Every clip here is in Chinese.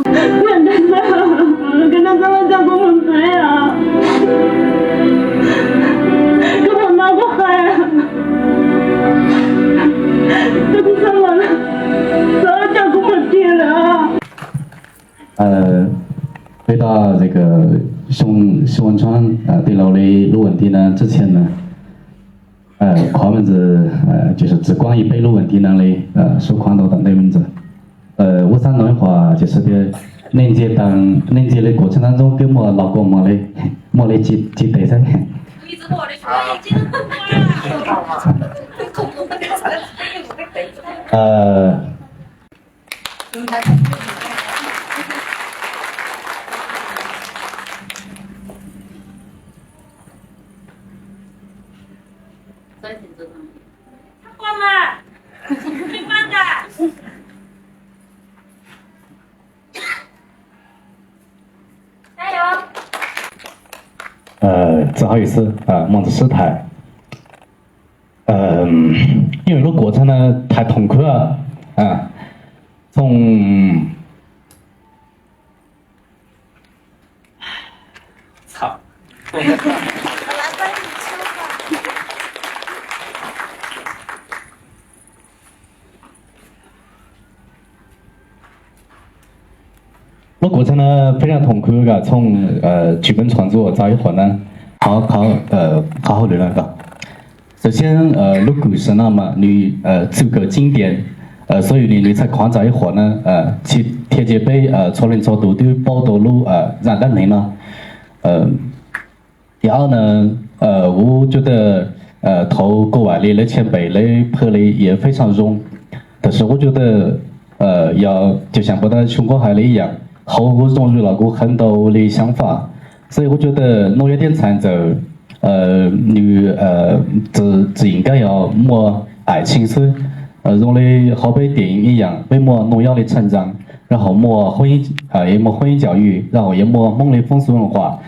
现在跟他这么讲不对呀，跟我闹个嗨啊，这是什么呢？这叫不对了。回答这个熊文川对楼的路问题呢，之前呢，他们就是只关于北路问题呢的受宽度等的名字，我想的话就是的连接的过程当中，跟我老公没的记得噻。一直我的说已经很多了。关了，没关的。加油！不好意思忙着试台，因为这个过程呢太痛苦了从操。这过程呢非常痛苦的，从剧本创作到以后呢，好好的那个。首先录故事呢嘛，你足够经典，所以你在框架以后呢，去贴接被错人错度的报道录让人类呢，第二呢，我觉得投国外的前辈的拍的也非常融，但是我觉得要就像不得熊哥海的一样。后融入了我很多的想法，所以我觉得农业点唱奏，你只应该要摸爱情诗，用的好比电影一样，被摸农药的成长，然后摸婚姻也摸婚姻教育，然后也摸蒙的风俗文化，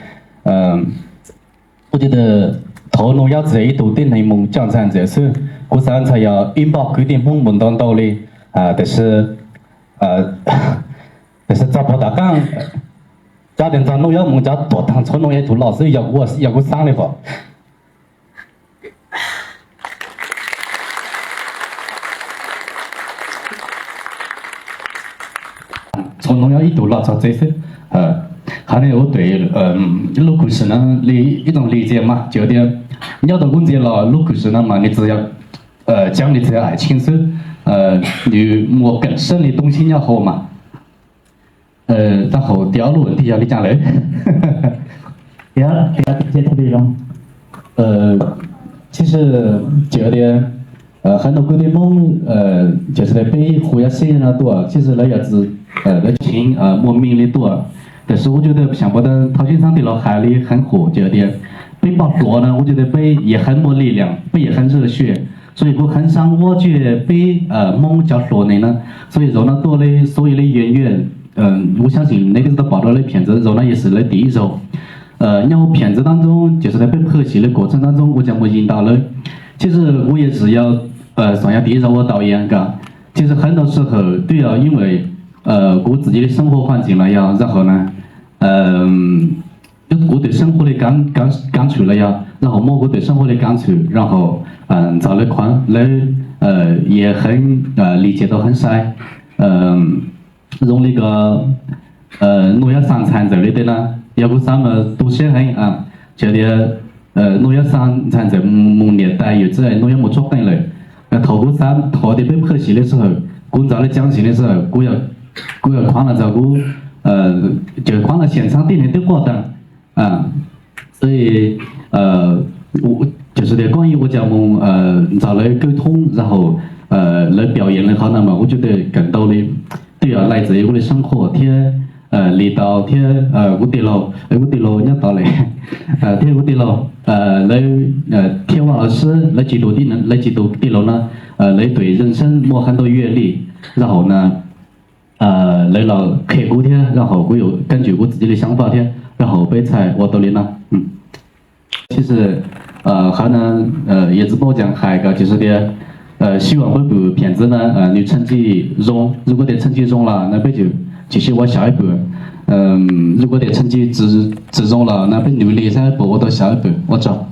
我觉得投农药这一度的内蒙讲唱这是，故上才要拥抱规定蒙当道的但是找不到讲，家庭找农药蒙家多当初农业做老师要我上的话，从农药一度老早这些还有我对录故事呢的一种理解嘛，就有点要到工作了录故事呢嘛，你只要讲你这爱情事，你摸更深的东西要好嘛。然后第二个问题要你讲嘞，第二这特别容，其实觉得很多规定梦就是在被胡要写了多，其实那样子那情莫名的多，但是我觉得像不得陶先生的了海里很火，觉得被爆多呢，我觉得被也很没力量，被也很热血，所以我很想我觉得被梦叫说的呢，所以让那多的所有的演员。我相信那个是他报道的片子，然后呢也是那第一首。然后片子当中就是在被拍戏的过程当中，我讲我引导了。其实我也是要算下第一首我导演嘎。其实很多时候都要因为我自己的生活环境了呀，然后呢我对生活的感触了呀，然后我对生活的感触，然后找了宽也很理解都很晒用那个农业生产这里的呢，要不咱们都写很觉得农业生产这某年代有这农业没做本来，透过特地被拍戏的时候，工作的讲戏的时候，我要看了这个就看了现场点的活动所以我就是的关于我讲找来沟通，然后来表演的好那么，我觉得更多的。对啊，来自于我的生活，离岛我的路一道嘞，我的路天王老师来记录的路呢，来对人生没很多阅历，然后呢，来了刻骨然后我又根据我自己的想法然后被才我到的呢，其实还能叶子宝讲还有一个就是的。希望这部片子呢，你成绩中，如果得成绩中了，那边就继续往下一步。如果得成绩直中了，那边努力下一步，我到下一步，我走。